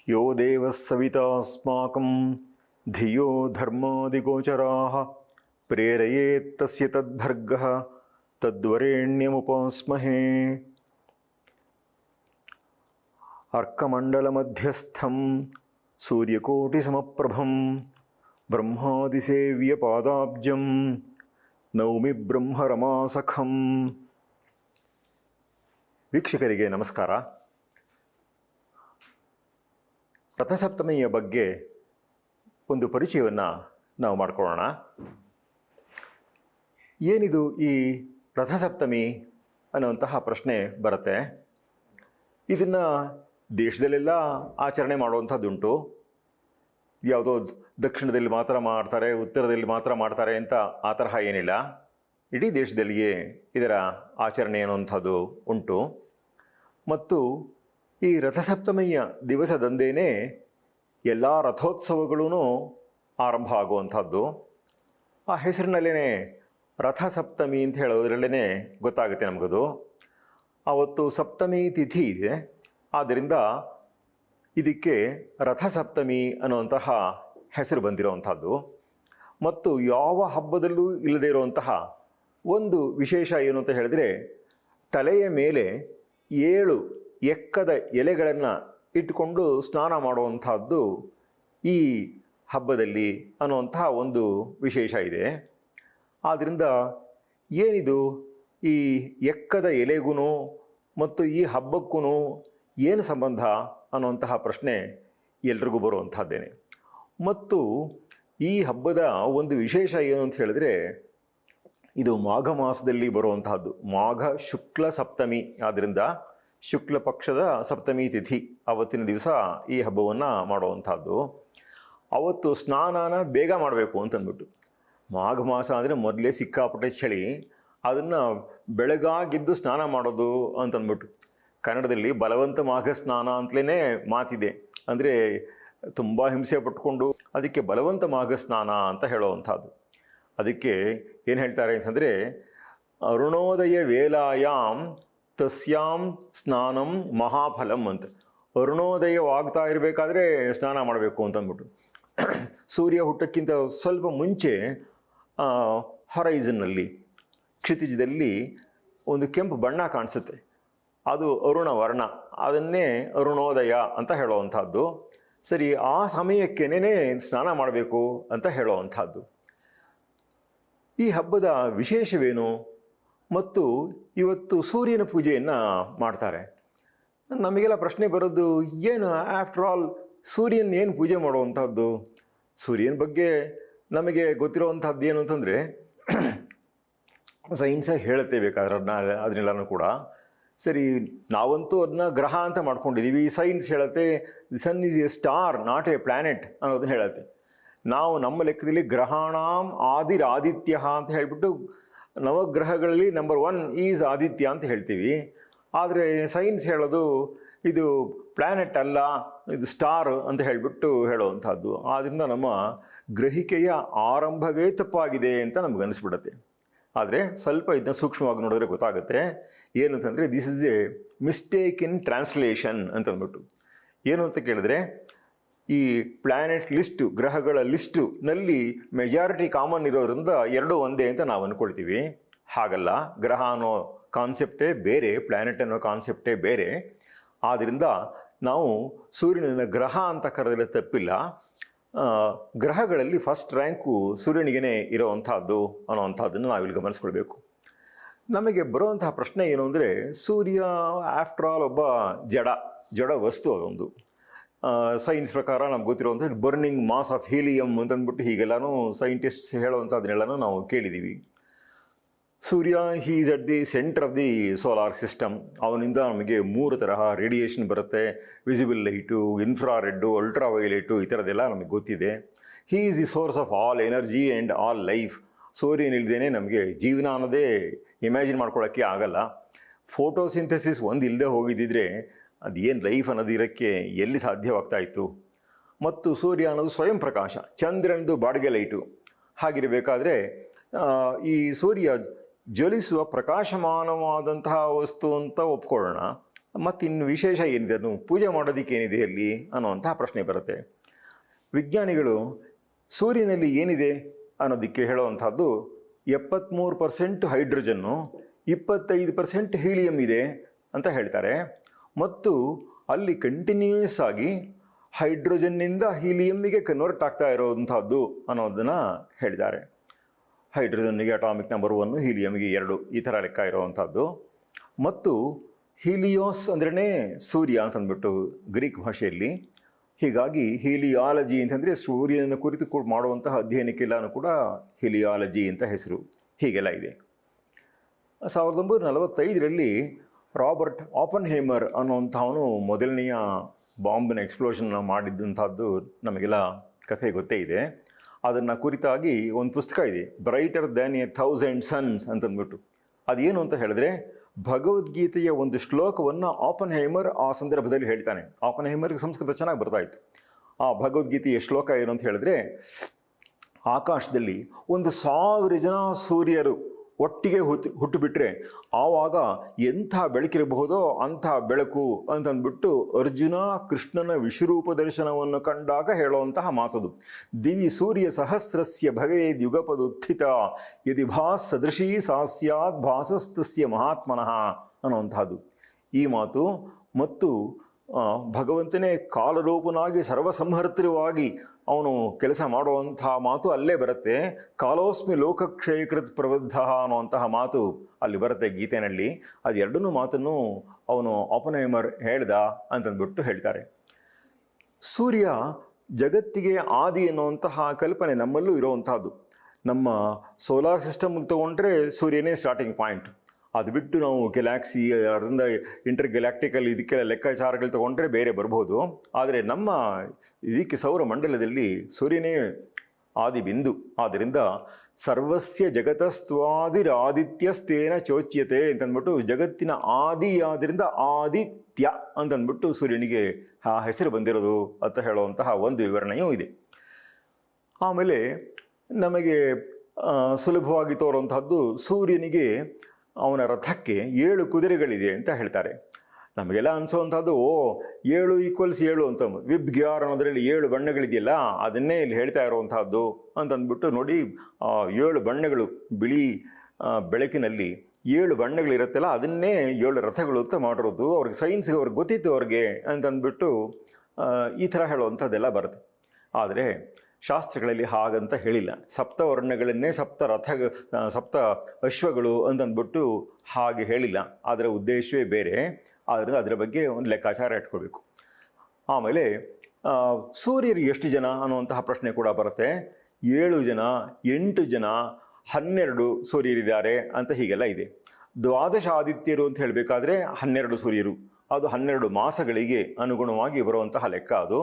ಯೋ ದೇವಃ ಸವಿತಾ ಅಸ್ಮಾಕಂ ಧಿಯೋ ಧರ್ಮಾದಿಗೋಚರಾಃ ಪ್ರೇರಯೇತ್ ತಸ್ಯ ತದ್ಭರ್ಗಃ ತದ್ವರೆಣ್ಯಮುಪಾಸ್ಮಹೇ. ಅರ್ಕಮಂಡಲಮಧ್ಯಸ್ಥಂ ಸೂರ್ಯಕೋಟಿಸಮಪ್ರಭಂ ಬ್ರಹ್ಮಾದಿಸೇವ್ಯಪಾದಾಬ್ಜಂ ನೌಮಿ ಬ್ರಹ್ಮರಮಾಸಖಂ. ವೀಕ್ಷಕರಿಗೆ ನಮಸ್ಕಾರ. ರಥಸಪ್ತಮಿಯ ಬಗ್ಗೆ ಒಂದು ಪರಿಚಯವನ್ನು ನಾವು ಮಾಡಿಕೊಳ್ಳೋಣ. ಏನಿದು ಈ ರಥಸಪ್ತಮಿ ಅನ್ನುವಂತಹ ಪ್ರಶ್ನೆ ಬರುತ್ತೆ. ಇದನ್ನು ದೇಶದಲ್ಲೆಲ್ಲ ಆಚರಣೆ ಮಾಡುವಂಥದ್ದುಂಟು. ಯಾವುದೋ ದಕ್ಷಿಣದಲ್ಲಿ ಮಾತ್ರ ಮಾಡ್ತಾರೆ, ಉತ್ತರದಲ್ಲಿ ಮಾತ್ರ ಮಾಡ್ತಾರೆ ಅಂತ ಆ ತರಹ ಏನಿಲ್ಲ. ಇಡೀ ದೇಶದಲ್ಲಿಯೇ ಇದರ ಆಚರಣೆ ಅನ್ನುವಂಥದ್ದು ಉಂಟು. ಮತ್ತು ಈ ರಥಸಪ್ತಮಿಯ ದಿವಸದಂದೇನೆ ಎಲ್ಲ ರಥೋತ್ಸವಗಳೂ ಆರಂಭ ಆಗುವಂಥದ್ದು. ಆ ಹೆಸರಿನಲ್ಲೇ ರಥಸಪ್ತಮಿ ಅಂತ ಹೇಳೋದ್ರಲ್ಲೇ ಗೊತ್ತಾಗುತ್ತೆ ನಮಗದು. ಆವತ್ತು ಸಪ್ತಮಿ ತಿಥಿ ಇದೆ, ಆದ್ದರಿಂದ ಇದಕ್ಕೆ ರಥಸಪ್ತಮಿ ಅನ್ನುವಂತಹ ಹೆಸರು ಬಂದಿರುವಂಥದ್ದು. ಮತ್ತು ಯಾವ ಹಬ್ಬದಲ್ಲೂ ಇಲ್ಲದೇ ಇರುವಂತಹ ಒಂದು ವಿಶೇಷ ಏನು ಅಂತ ಹೇಳಿದ್ರೆ, ತಲೆಯ ಮೇಲೆ 7 ಎಕ್ಕದ ಎಲೆಗಳನ್ನು ಇಟ್ಟುಕೊಂಡು ಸ್ನಾನ ಮಾಡುವಂಥದ್ದು ಈ ಹಬ್ಬದಲ್ಲಿ ಅನ್ನುವಂತಹ ಒಂದು ವಿಶೇಷ ಇದೆ. ಆದ್ದರಿಂದ ಏನಿದು ಈ ಎಕ್ಕದ ಎಲೆಗೂ ಮತ್ತು ಈ ಹಬ್ಬಕ್ಕೂ ಏನು ಸಂಬಂಧ ಅನ್ನುವಂತಹ ಪ್ರಶ್ನೆ ಎಲ್ರಿಗೂ ಬರುವಂಥದ್ದೇನೆ. ಮತ್ತು ಈ ಹಬ್ಬದ ಒಂದು ವಿಶೇಷ ಏನು ಅಂತ ಹೇಳಿದ್ರೆ, ಇದು ಮಾಘ ಮಾಸದಲ್ಲಿ ಬರುವಂತಹದ್ದು. ಮಾಘ ಶುಕ್ಲ ಸಪ್ತಮಿ ಆದ್ದರಿಂದ ಶುಕ್ಲ ಪಕ್ಷದ ಸಪ್ತಮಿ ತಿಥಿ ಆವತ್ತಿನ ದಿವಸ ಈ ಹಬ್ಬವನ್ನು ಮಾಡುವಂಥದ್ದು. ಅವತ್ತು ಸ್ನಾನನ ಬೇಗ ಮಾಡಬೇಕು ಅಂತಂದ್ಬಿಟ್ಟು, ಮಾಘ ಮಾಸ ಅಂದರೆ ಮೊದಲೇ ಸಿಕ್ಕಾಪಟ್ಟೆ ಚಳಿ, ಅದನ್ನು ಬೆಳಗಾಗಿದ್ದು ಸ್ನಾನ ಮಾಡೋದು ಅಂತಂದ್ಬಿಟ್ಟು ಕನ್ನಡದಲ್ಲಿ ಬಲವಂತ ಮಾಘ ಸ್ನಾನ ಅಂತಲೇ ಮಾತಿದೆ. ಅಂದರೆ ತುಂಬ ಹಿಂಸೆ ಪಟ್ಕೊಂಡು ಅದಕ್ಕೆ ಬಲವಂತ ಮಾಘ ಸ್ನಾನ ಅಂತ ಹೇಳುವಂಥದ್ದು. ಅದಕ್ಕೆ ಏನು ಹೇಳ್ತಾರೆ ಅಂತಂದರೆ, ಅರುಣೋದಯ ವೇಲಾಯಾಂ ತಸ್ಯಾಂ ಸ್ನಾನಂ ಮಹಾಫಲಂ ಅಂತ. ಅರುಣೋದಯವಾಗ್ತಾ ಇರಬೇಕಾದ್ರೆ ಸ್ನಾನ ಮಾಡಬೇಕು ಅಂತಂದ್ಬಿಟ್ಟು, ಸೂರ್ಯ ಹುಟ್ಟಕ್ಕಿಂತ ಸ್ವಲ್ಪ ಮುಂಚೆ ಹೊರೈಸನ್ನಲ್ಲಿ ಕ್ಷಿತಿಜದಲ್ಲಿ ಒಂದು ಕೆಂಪು ಬಣ್ಣ ಕಾಣಿಸುತ್ತೆ, ಅದು ಅರುಣ ವರ್ಣ, ಅದನ್ನೇ ಅರುಣೋದಯ ಅಂತ ಹೇಳುವಂಥದ್ದು. ಸರಿ, ಆ ಸಮಯಕ್ಕೇನೆ ಸ್ನಾನ ಮಾಡಬೇಕು ಅಂತ ಹೇಳುವಂಥದ್ದು. ಈ ಹಬ್ಬದ ವಿಶೇಷವೇನು? ಮತ್ತು ಇವತ್ತು ಸೂರ್ಯನ ಪೂಜೆಯನ್ನು ಮಾಡ್ತಾರೆ. ನಮಗೆಲ್ಲ ಪ್ರಶ್ನೆ ಬರೋದು, ಏನು ಆಫ್ಟರ್ ಆಲ್ ಸೂರ್ಯನ ಏನು ಪೂಜೆ ಮಾಡುವಂಥದ್ದು? ಸೂರ್ಯನ ಬಗ್ಗೆ ನಮಗೆ ಗೊತ್ತಿರೋವಂಥದ್ದು ಏನು ಅಂತಂದರೆ, ಸೈನ್ಸಾಗಿ ಹೇಳುತ್ತೆ ಬೇಕಾದ್ರೆ ಅದನ್ನೆಲ್ಲನೂ ಕೂಡ. ಸರಿ, ನಾವಂತೂ ಅದನ್ನ ಗ್ರಹ ಅಂತ ಮಾಡ್ಕೊಂಡಿದ್ದೀವಿ. ಸೈನ್ಸ್ ಹೇಳುತ್ತೆ the sun is a star not a planet ಅನ್ನೋದನ್ನ ಹೇಳುತ್ತೆ. ನಾವು ನಮ್ಮ ಲೆಕ್ಕದಲ್ಲಿ ಗ್ರಹಾಣಾಂ ಆದಿರಾದಿತ್ಯ ಅಂತ ಹೇಳಿಬಿಟ್ಟು ನವಗ್ರಹಗಳಲ್ಲಿ ನಂಬರ್ 1 ಈಸ್ ಆದಿತ್ಯ ಅಂತ ಹೇಳ್ತೀವಿ. ಆದರೆ ಸೈನ್ಸ್ ಹೇಳೋದು ಇದು ಪ್ಲ್ಯಾನೆಟ್ ಅಲ್ಲ, ಇದು ಸ್ಟಾರ್ ಅಂತ ಹೇಳಿಬಿಟ್ಟು ಹೇಳುವಂಥದ್ದು. ಆದ್ದರಿಂದ ನಮ್ಮ ಗ್ರಹಿಕೆಯ ಆರಂಭವೇ ತಪ್ಪಾಗಿದೆ ಅಂತ ನಮ್ಗೆ ಅನಿಸ್ಬಿಡುತ್ತೆ. ಆದರೆ ಸ್ವಲ್ಪ ಇದನ್ನ ಸೂಕ್ಷ್ಮವಾಗಿ ನೋಡಿದ್ರೆ ಗೊತ್ತಾಗುತ್ತೆ. ಏನು ಅಂತಂದರೆ, this is A mistake in translation ಅಂತಂದ್ಬಿಟ್ಟು. ಏನು ಅಂತ ಕೇಳಿದ್ರೆ, ಈ ಪ್ಲ್ಯಾನೆಟ್ ಲಿಸ್ಟು, ಗ್ರಹಗಳ ಲಿಸ್ಟುನಲ್ಲಿ ಮೆಜಾರಿಟಿ ಕಾಮನ್ ಇರೋದ್ರಿಂದ 2 ಒಂದೇ ಅಂತ ನಾವು ಅಂದ್ಕೊಳ್ತೀವಿ. ಹಾಗಲ್ಲ, ಗ್ರಹ ಅನ್ನೋ ಕಾನ್ಸೆಪ್ಟೇ ಬೇರೆ, ಪ್ಲ್ಯಾನೆಟ್ ಅನ್ನೋ ಕಾನ್ಸೆಪ್ಟೇ ಬೇರೆ. ಆದ್ದರಿಂದ ನಾವು ಸೂರ್ಯನನ್ನು ಗ್ರಹ ಅಂತ ಕರೆದರೆ ತಪ್ಪಿಲ್ಲ. ಗ್ರಹಗಳಲ್ಲಿ ಫಸ್ಟ್ ರ್ಯಾಂಕು ಸೂರ್ಯನಿಗೇ ಇರೋವಂಥದ್ದು ಅನ್ನೋವಂಥದ್ದನ್ನು ನಾವಿಲ್ಲಿ ಗಮನಿಸ್ಕೊಳ್ಬೇಕು. ನಮಗೆ ಬರುವಂತಹ ಪ್ರಶ್ನೆ ಏನು ಅಂದರೆ, ಸೂರ್ಯ ಆಫ್ಟರ್ ಆಲ್ ಒಬ್ಬ ಜಡ ವಸ್ತು. ಅದೊಂದು ಸೈನ್ಸ್ ಪ್ರಕಾರ ನಮ್ಗೆ ಗೊತ್ತಿರುವಂಥ ಬರ್ನಿಂಗ್ ಮಾಸ್ ಆಫ್ ಹೀಲಿಯಮ್ ಅಂತಂದ್ಬಿಟ್ಟು ಹೀಗೆಲ್ಲನೂ ಸೈಂಟಿಸ್ಟ್ಸ್ ಹೇಳುವಂಥದ್ದನ್ನೆಲ್ಲನೂ ನಾವು ಕೇಳಿದ್ದೀವಿ. ಸೂರ್ಯ he is at the centre of the solar system. ಅವನಿಂದ ನಮಗೆ 3 ತರಹ ರೇಡಿಯೇಷನ್ ಬರುತ್ತೆ: visible light, infrared, ultraviolet, ಈ ಥರದ್ದೆಲ್ಲ ನಮಗೆ ಗೊತ್ತಿದೆ. He is the source of all energy and all life. ಸೂರ್ಯನಿಲ್ಲದೇ ನಮಗೆ ಜೀವನ ಅನ್ನೋದೇ ಇಮ್ಯಾಜಿನ್ ಮಾಡ್ಕೊಳ್ಳೋಕ್ಕೆ ಆಗಲ್ಲ. ಫೋಟೋಸಿಂಥೆಸಿಸ್ ಒಂದು ಇಲ್ಲದೆ ಹೋಗಿದ್ದಿದ್ರೆ ಅದೇನು ಲೈಫ್ ಅನ್ನೋದು ಇರೋಕ್ಕೆ ಎಲ್ಲಿ ಸಾಧ್ಯವಾಗ್ತಾ ಇತ್ತು? ಮತ್ತು ಸೂರ್ಯ ಅನ್ನೋದು ಸ್ವಯಂ ಪ್ರಕಾಶ, ಚಂದ್ರನದು ಬಾಡಿಗೆ ಲೈಟು. ಹಾಗಿರಬೇಕಾದ್ರೆ ಈ ಸೂರ್ಯ ಜ್ವಲಿಸುವ ಪ್ರಕಾಶಮಾನವಾದಂತಹ ವಸ್ತು ಅಂತ ಒಪ್ಕೊಳ್ಳೋಣ. ಮತ್ತಿನ್ನು ವಿಶೇಷ ಏನಿದೆ, ಅದನ್ನು ಪೂಜೆ ಮಾಡೋದಕ್ಕೆ ಏನಿದೆ ಅಲ್ಲಿ ಅನ್ನುವಂತಹ ಪ್ರಶ್ನೆ ಬರುತ್ತೆ. ವಿಜ್ಞಾನಿಗಳು ಸೂರ್ಯನಲ್ಲಿ ಏನಿದೆ ಅನ್ನೋದಕ್ಕೆ ಹೇಳುವಂಥದ್ದು 73% ಹೈಡ್ರೋಜನ್ನು, 25% ಹೀಲಿಯಂ ಇದೆ ಅಂತ ಹೇಳ್ತಾರೆ. ಮತ್ತು ಅಲ್ಲಿ ಕಂಟಿನ್ಯೂಯಸ್ ಆಗಿ ಹೈಡ್ರೋಜನ್ನಿಂದ ಹೀಲಿಯಮ್ಮಿಗೆ ಕನ್ವರ್ಟ್ ಆಗ್ತಾ ಇರೋವಂಥದ್ದು ಅನ್ನೋದನ್ನು ಹೇಳಿದ್ದಾರೆ. ಹೈಡ್ರೋಜನ್ನಿಗೆ ಅಟಾಮಿಕ್ ನಂಬರ್ 1, ಹೀಲಿಯಮ್ಗೆ 2, ಈ ಥರ ಲೆಕ್ಕ ಇರೋವಂಥದ್ದು. ಮತ್ತು ಹೀಲಿಯೋಸ್ ಅಂದ್ರೇ ಸೂರ್ಯ ಅಂತಂದ್ಬಿಟ್ಟು ಗ್ರೀಕ್ ಭಾಷೆಯಲ್ಲಿ. ಹೀಗಾಗಿ ಹೀಲಿಯಾಲಜಿ ಅಂತಂದರೆ ಸೂರ್ಯನ ಕುರಿತು ಮಾಡುವಂತಹ ಅಧ್ಯಯನಕ್ಕೆಲ್ಲನೂ ಕೂಡ ಹೀಲಿಯಾಲಜಿ ಅಂತ ಹೆಸರು. ಹೀಗೆಲ್ಲ ಇದೆ. 1945ರಲ್ಲಿ ರಾಬರ್ಟ್ ಆಪನ್ಹೈಮರ್ ಅನ್ನುವಂಥವನು ಮೊದಲನೆಯ ಬಾಂಬಿನ ಎಕ್ಸ್ಪ್ಲೋಷನ್ನ ಮಾಡಿದ್ದಂಥದ್ದು ನಮಗೆಲ್ಲ ಕಥೆ ಗೊತ್ತೇ ಇದೆ. ಅದನ್ನು ಕುರಿತಾಗಿ ಒಂದು ಪುಸ್ತಕ ಇದೆ, ಬ್ರೈಟರ್ ದ್ಯಾನ್ 1000 ಸನ್ಸ್ ಅಂತಂದ್ಬಿಟ್ಟು. ಅದೇನು ಅಂತ ಹೇಳಿದ್ರೆ, ಭಗವದ್ಗೀತೆಯ ಒಂದು ಶ್ಲೋಕವನ್ನು ಆಪನ್ಹೈಮರ್ ಆ ಸಂದರ್ಭದಲ್ಲಿ ಹೇಳ್ತಾನೆ. ಆಪನ್ಹೈಮರ್ಗೆ ಸಂಸ್ಕೃತ ಚೆನ್ನಾಗಿ ಬರ್ತಾಯಿತ್ತು. ಆ ಭಗವದ್ಗೀತೆಯ ಶ್ಲೋಕ ಏನು ಅಂತ ಹೇಳಿದ್ರೆ, ಆಕಾಶದಲ್ಲಿ 1,000 ಜನ ಸೂರ್ಯರು ಒಟ್ಟಿಗೆ ಹುಟ್ಟುಬಿಟ್ರೆ ಆವಾಗ ಎಂಥ ಬೆಳಕಿರಬಹುದೋ ಅಂಥ ಬೆಳಕು ಅಂತಂದ್ಬಿಟ್ಟು ಅರ್ಜುನ ಕೃಷ್ಣನ ವಿಶ್ವರೂಪ ದರ್ಶನವನ್ನು ಕಂಡಾಗ ಹೇಳುವಂತಹ ಮಾತದು. ದಿವಿ ಸೂರ್ಯ ಸಹಸ್ರಸ್ಯ ಭವೇದ್ ಯುಗಪದುತ್ಥಿತ ಯದಿ ಭಾಸ್ ಸದೃಶೀ ಸಾ ಸ್ಯಾತ್ ಭಾಸಸ್ತಸ್ಯ ಮಹಾತ್ಮನಃ ಅನ್ನುವಂಥದ್ದು ಈ ಮಾತು. ಮತ್ತು ಭಗವಂತನೇ ಕಾಲರೂಪನಾಗಿ ಸರ್ವಸಂಹರ್ತೃವಾಗಿ ಅವನು ಕೆಲಸ ಮಾಡುವಂತಹ ಮಾತು ಅಲ್ಲೇ ಬರುತ್ತೆ. ಕಾಲೋಸ್ಮಿ ಲೋಕಕ್ಷಯಕೃತ್ ಪ್ರಬುದ್ಧ ಅನ್ನುವಂತಹ ಮಾತು ಅಲ್ಲಿ ಬರುತ್ತೆ ಗೀತೆಯಲ್ಲಿ. ಅದೆರಡನ್ನೂ ಮಾತನ್ನು ಅವನು ಆಪನ್ಹೈಮರ್ ಹೇಳ್ದ ಅಂತಂದ್ಬಿಟ್ಟು ಹೇಳ್ತಾರೆ. ಸೂರ್ಯ ಜಗತ್ತಿಗೆ ಆದಿ ಅನ್ನುವಂತಹ ಕಲ್ಪನೆ ನಮ್ಮಲ್ಲೂ ಇರುವಂತಹದ್ದು. ನಮ್ಮ ಸೋಲಾರ್ ಸಿಸ್ಟಮ್ಗೆ ತೊಗೊಂಡ್ರೆ ಸೂರ್ಯನೇ ಸ್ಟಾರ್ಟಿಂಗ್ ಪಾಯಿಂಟ್. ಅದು ಬಿಟ್ಟು ನಾವು ಗ್ಯಾಲಾಕ್ಸಿ ಅದರಿಂದ ಇಂಟರ್ ಗ್ಯಾಲಾಕ್ಟಿಕಲ್ ಇದಕ್ಕೆಲ್ಲ ಲೆಕ್ಕಾಚಾರಗಳು ತೊಗೊಂಡ್ರೆ ಬೇರೆ ಬರ್ಬೋದು. ಆದರೆ ನಮ್ಮ ಇದಕ್ಕೆ ಸೌರಮಂಡಲದಲ್ಲಿ ಸೂರ್ಯನೇ ಆದಿ ಬಿಂದು. ಆದ್ದರಿಂದ ಸರ್ವಸ್ಯ ಜಗತಸ್ತ್ವಾದಿರಾದಿತ್ಯಸ್ತೇನ ಚೋಚ್ಯತೆ ಅಂತಂದ್ಬಿಟ್ಟು ಜಗತ್ತಿನ ಆದಿ ಆದ್ದರಿಂದ ಆದಿತ್ಯ ಅಂತಂದ್ಬಿಟ್ಟು ಸೂರ್ಯನಿಗೆ ಆ ಹೆಸರು ಬಂದಿರೋದು ಅಂತ ಹೇಳುವಂತಹ ಒಂದು ವಿವರಣೆಯೂ ಇದೆ. ಆಮೇಲೆ ನಮಗೆ ಸುಲಭವಾಗಿ ತೋರುವಂತಹದ್ದು, ಸೂರ್ಯನಿಗೆ ಅವನ ರಥಕ್ಕೆ 7 ಕುದುರೆಗಳಿದೆ ಅಂತ ಹೇಳ್ತಾರೆ. ನಮಗೆಲ್ಲ ಅನಿಸೋವಂಥದ್ದು 7 = 7 ಅಂತ. ವಿಬ್ಗ್ಯಾರ್ ಅನ್ನೋದ್ರಲ್ಲಿ 7 ಬಣ್ಣಗಳಿದೆಯಲ್ಲ, ಅದನ್ನೇ ಇಲ್ಲಿ ಹೇಳ್ತಾ ಇರುವಂತಹದ್ದು ಅಂತಂದ್ಬಿಟ್ಟು ನೋಡಿ. 7 ಬಣ್ಣಗಳು, ಬಿಳಿ ಬೆಳಕಿನಲ್ಲಿ 7 ಬಣ್ಣಗಳಿರುತ್ತಲ್ಲ, ಅದನ್ನೇ 7 ರಥಗಳು ಅಂತ ಮಾಡಿರೋದು. ಅವ್ರಿಗೆ ಸೈನ್ಸ್ಗೆ ಅವ್ರಿಗೆ ಗೊತ್ತಿತ್ತು ಅವ್ರಿಗೆ ಅಂತಂದ್ಬಿಟ್ಟು ಈ ಥರ ಹೇಳುವಂಥದ್ದೆಲ್ಲ ಬರುತ್ತೆ. ಆದರೆ ಶಾಸ್ತ್ರಗಳಲ್ಲಿ ಹಾಗಂತ ಹೇಳಿಲ್ಲ. ಸಪ್ತವರ್ಣಗಳನ್ನೇ ಸಪ್ತ ಅಶ್ವಗಳು ಅಂತಂದ್ಬಿಟ್ಟು ಹಾಗೆ ಹೇಳಿಲ್ಲ. ಅದರ ಉದ್ದೇಶವೇ ಬೇರೆ. ಆದ್ದರಿಂದ ಅದರ ಬಗ್ಗೆ ಒಂದು ಲೆಕ್ಕಾಚಾರ ಇಟ್ಕೊಳ್ಬೇಕು. ಆಮೇಲೆ ಸೂರ್ಯರು ಎಷ್ಟು ಜನ ಅನ್ನುವಂತಹ ಪ್ರಶ್ನೆ ಕೂಡ ಬರುತ್ತೆ. 7 ಜನ, 8 ಜನ, 12 ಸೂರ್ಯರಿದ್ದಾರೆ ಅಂತ ಹೀಗೆಲ್ಲ ಇದೆ. ದ್ವಾದಶ ಆದಿತ್ಯರು ಅಂತ ಹೇಳಬೇಕಾದ್ರೆ 12 ಸೂರ್ಯರು. ಅದು 12 ಮಾಸಗಳಿಗೆ ಅನುಗುಣವಾಗಿ ಬರುವಂತಹ ಲೆಕ್ಕ ಅದು.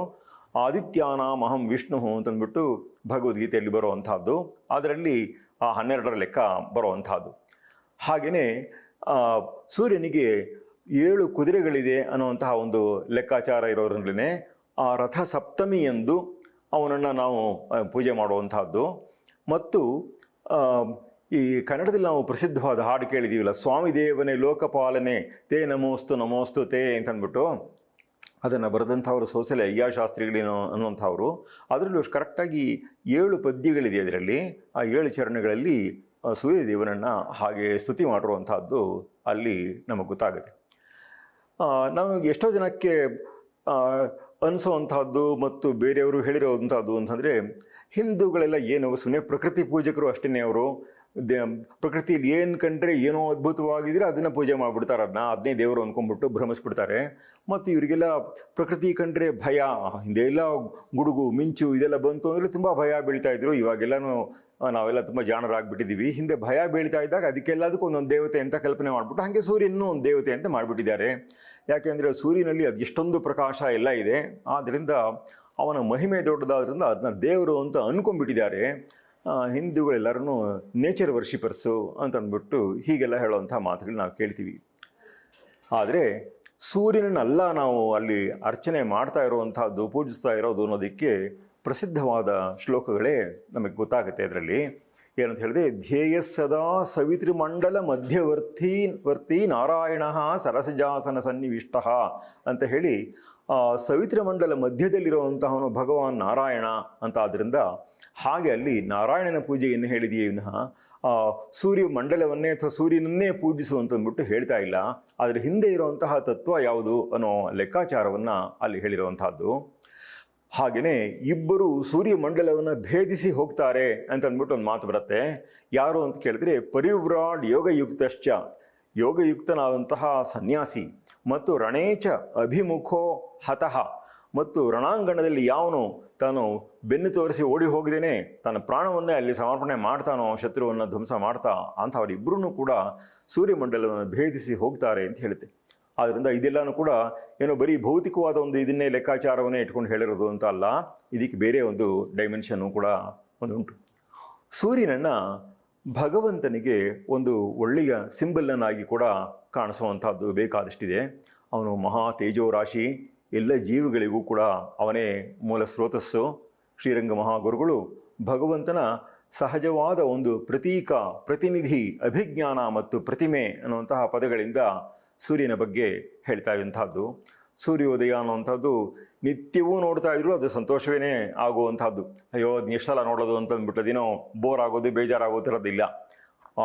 ಆದಿತ್ಯಾನಾಮಹಂ ವಿಷ್ಣು ಅಂತಂದ್ಬಿಟ್ಟು ಭಗವದ್ಗೀತೆಯಲ್ಲಿ ಬರುವಂತಹದ್ದು. ಅದರಲ್ಲಿ ಆ 12ರ ಲೆಕ್ಕ ಬರುವಂತಹದ್ದು. ಹಾಗೆಯೇ ಸೂರ್ಯನಿಗೆ 7 ಕುದುರೆಗಳಿದೆ ಅನ್ನುವಂತಹ ಒಂದು ಲೆಕ್ಕಾಚಾರ ಇರೋದ್ರಲ್ಲೇ ಆ ರಥ ಸಪ್ತಮಿಯಂದು ಅವನನ್ನು ನಾವು ಪೂಜೆ ಮಾಡುವಂತಹದ್ದು. ಮತ್ತು ಈ ಕನ್ನಡದಲ್ಲಿ ನಾವು ಪ್ರಸಿದ್ಧವಾದ ಹಾಡು ಕೇಳಿದ್ದೀವಲ್ಲ, ಸ್ವಾಮಿ ದೇವನೇ ಲೋಕಪಾಲನೆ ತೇ ನಮೋಸ್ತು ನಮೋಸ್ತು ತೇ ಅಂತಂದ್ಬಿಟ್ಟು. ಅದನ್ನು ಬರೆದಂಥವರು ಸೋಸಲೆ ಅಯ್ಯ ಶಾಸ್ತ್ರಿಗಳೇನೋ ಅನ್ನುವಂಥವ್ರು. ಅದರಲ್ಲೂ ಕರೆಕ್ಟಾಗಿ 7 ಪದ್ಯಗಳಿದೆ ಅದರಲ್ಲಿ. ಆ 7 ಚರಣಗಳಲ್ಲಿ ಸೂರ್ಯದೇವನನ್ನು ಹಾಗೆ ಸ್ತುತಿ ಮಾಡಿರುವಂಥದ್ದು ಅಲ್ಲಿ ನಮಗೆ ಗೊತ್ತಾಗುತ್ತೆ. ನಮಗೆ ಎಷ್ಟೋ ಜನಕ್ಕೆ ಅನಿಸೋವಂಥದ್ದು ಮತ್ತು ಬೇರೆಯವರು ಹೇಳಿರೋವಂಥದ್ದು ಅಂತಂದರೆ, ಹಿಂದೂಗಳೆಲ್ಲ ಏನು ಸುಮ್ಮನೆ ಪ್ರಕೃತಿ ಪೂಜಕರು ಅಷ್ಟೇ. ಅವರು ಪ್ರಕೃತಿಯಲ್ಲಿ ಏನು ಕಂಡ್ರೆ ಏನೋ ಅದ್ಭುತವಾಗಿದ್ರೆ ಅದನ್ನು ಪೂಜೆ ಮಾಡಿಬಿಡ್ತಾರೆ. ಅದನ್ನೇ ದೇವರು ಅಂದ್ಕೊಂಡ್ಬಿಟ್ಟು ಭ್ರಮಿಸ್ಬಿಡ್ತಾರೆ. ಮತ್ತು ಇವರಿಗೆಲ್ಲ ಪ್ರಕೃತಿ ಕಂಡ್ರೆ ಭಯ. ಹಿಂದೆ ಎಲ್ಲ ಗುಡುಗು ಮಿಂಚು ಇದೆಲ್ಲ ಬಂತು ಅಂದರೆ ತುಂಬ ಭಯ ಬೀಳ್ತಾಯಿದ್ರು. ಇವಾಗೆಲ್ಲನೂ ನಾವೆಲ್ಲ ತುಂಬ ಜಾಣರಾಗಿಬಿಟ್ಟಿದ್ದೀವಿ. ಹಿಂದೆ ಭಯ ಬೀಳ್ತಾ ಇದ್ದಾಗ ಅದಕ್ಕೆಲ್ಲದಕ್ಕೂ ಒಂದೊಂದು ದೇವತೆ ಅಂತ ಕಲ್ಪನೆ ಮಾಡಿಬಿಟ್ಟು ಹಾಗೆ ಸೂರ್ಯನೂ ಒಂದು ದೇವತೆ ಅಂತ ಮಾಡಿಬಿಟ್ಟಿದ್ದಾರೆ. ಯಾಕೆಂದರೆ ಸೂರ್ಯನಲ್ಲಿ ಅದು ಎಷ್ಟೊಂದು ಪ್ರಕಾಶ ಎಲ್ಲ ಇದೆ. ಆದ್ದರಿಂದ ಅವನ ಮಹಿಮೆ ದೊಡ್ಡದಾದ್ರಿಂದ ಅದನ್ನ ದೇವರು ಅಂತ ಅಂದ್ಕೊಂಡ್ಬಿಟ್ಟಿದ್ದಾರೆ. ಹಿಂದೂಗಳೆಲ್ಲರೂ ನೇಚರ್ ವರ್ಷಿಪರ್ಸು ಅಂತಂದ್ಬಿಟ್ಟು ಹೀಗೆಲ್ಲ ಹೇಳುವಂಥ ಮಾತುಗಳು ನಾವು ಕೇಳ್ತೀವಿ. ಆದರೆ ಸೂರ್ಯನನ್ನೆಲ್ಲ ನಾವು ಅಲ್ಲಿ ಅರ್ಚನೆ ಮಾಡ್ತಾ ಇರುವಂಥದ್ದು, ಪೂಜಿಸ್ತಾ ಇರೋದು ಅನ್ನೋದಕ್ಕೆ ಪ್ರಸಿದ್ಧವಾದ ಶ್ಲೋಕಗಳೇ ನಮಗೆ ಗೊತ್ತಾಗುತ್ತೆ. ಅದರಲ್ಲಿ ಏನಂತ ಹೇಳಿದ್ರೆ, ಧ್ಯೇಯ ಸದಾ ಸವಿತೃಮಂಡಲ ಮಧ್ಯವರ್ತಿ ನಾರಾಯಣ ಸರಸಜಾಸನ ಸನ್ನಿವಿಷ್ಟ ಅಂತ ಹೇಳಿ, ಸವಿತೃಮಂಡಲ ಮಧ್ಯದಲ್ಲಿರುವಂತಹವನು ಭಗವಾನ್ ನಾರಾಯಣ ಅಂತ. ಆದ್ದರಿಂದ ಹಾಗೆ ಅಲ್ಲಿ ನಾರಾಯಣನ ಪೂಜೆಯನ್ನು ಹೇಳಿದೆಯೇ ವಿನಃ ಸೂರ್ಯ ಮಂಡಲವನ್ನೇ ಅಥವಾ ಸೂರ್ಯನನ್ನೇ ಪೂಜಿಸುವಂತಂದ್ಬಿಟ್ಟು ಹೇಳ್ತಾ ಇಲ್ಲ. ಅದರ ಹಿಂದೆ ಇರುವಂತಹ ತತ್ವ ಯಾವುದು ಅನ್ನೋ ಲೆಕ್ಕಾಚಾರವನ್ನು ಅಲ್ಲಿ ಹೇಳಿರುವಂತಹದ್ದು. ಹಾಗೆಯೇ ಇಬ್ಬರು ಸೂರ್ಯಮಂಡಲವನ್ನು ಭೇದಿಸಿ ಹೋಗ್ತಾರೆ ಅಂತಂದ್ಬಿಟ್ಟು ಒಂದು ಮಾತು ಬರುತ್ತೆ. ಯಾರು ಅಂತ ಕೇಳಿದ್ರೆ, ಪರಿವ್ರಾಡ್ ಯೋಗಯುಕ್ತಶ್ಚ, ಯೋಗಯುಕ್ತನಾದಂತಹ ಸನ್ಯಾಸಿ, ಮತ್ತು ರಣೇಚ ಅಭಿಮುಖೋ ಹತಃ, ಮತ್ತು ರಣಾಂಗಣದಲ್ಲಿ ಯಾವನು ತಾನು ಬೆನ್ನು ತೋರಿಸಿ ಓಡಿ ಹೋಗದೇನೆ ತನ್ನ ಪ್ರಾಣವನ್ನೇ ಅಲ್ಲಿ ಸಮರ್ಪಣೆ ಮಾಡ್ತಾನೋ, ಶತ್ರುವನ್ನು ಧ್ವಂಸ ಮಾಡ್ತಾ, ಅಂಥವರಿಬ್ಬರೂ ಕೂಡ ಸೂರ್ಯಮಂಡಲವನ್ನು ಭೇದಿಸಿ ಹೋಗ್ತಾರೆ ಅಂತ ಹೇಳುತ್ತೆ. ಆದ್ದರಿಂದ ಇದೆಲ್ಲನೂ ಕೂಡ ಏನೋ ಬರೀ ಭೌತಿಕವಾದ ಒಂದು ಇದನ್ನೇ ಲೆಕ್ಕಾಚಾರವನ್ನೇ ಇಟ್ಕೊಂಡು ಹೇಳಿರೋದು ಅಂತ ಅಲ್ಲ, ಇದಕ್ಕೆ ಬೇರೆ ಒಂದು ಡೈಮೆನ್ಷನ್ನು ಕೂಡ ಒಂದುಂಟು. ಸೂರ್ಯನನ್ನು ಭಗವಂತನಿಗೆ ಒಂದು ಒಳ್ಳೆಯ ಸಿಂಬಲ್ನನ್ನಾಗಿ ಕೂಡ ಕಾಣಿಸುವಂಥದ್ದು ಬೇಕಾದಷ್ಟಿದೆ. ಅವನು ಮಹಾ ತೇಜೋರಾಶಿ, ಎಲ್ಲ ಜೀವಿಗಳಿಗೂ ಕೂಡ ಅವನೇ ಮೂಲ ಸ್ರೋತಸ್ಸು. ಶ್ರೀರಂಗ ಮಹಾಗುರುಗಳು ಭಗವಂತನ ಸಹಜವಾದ ಒಂದು ಪ್ರತೀಕ, ಪ್ರತಿನಿಧಿ, ಅಭಿಜ್ಞಾನ ಮತ್ತು ಪ್ರತಿಮೆ ಅನ್ನುವಂತಹ ಪದಗಳಿಂದ ಸೂರ್ಯನ ಬಗ್ಗೆ ಹೇಳ್ತಾ ಇದ್ದಂಥದ್ದು. ಸೂರ್ಯೋದಯ ಅನ್ನುವಂಥದ್ದು ನಿತ್ಯವೂ ನೋಡ್ತಾ ಇದ್ರು ಅದು ಸಂತೋಷವೇ ಆಗುವಂಥದ್ದು. ಅಯ್ಯೋ ಎಷ್ಟು ಸಲ ನೋಡೋದು ಅಂತಂದ್ಬಿಟ್ಟು ಅದೇನೋ ಬೋರ್ ಆಗೋದು, ಬೇಜಾರಾಗೋದಿರೋದಿಲ್ಲ.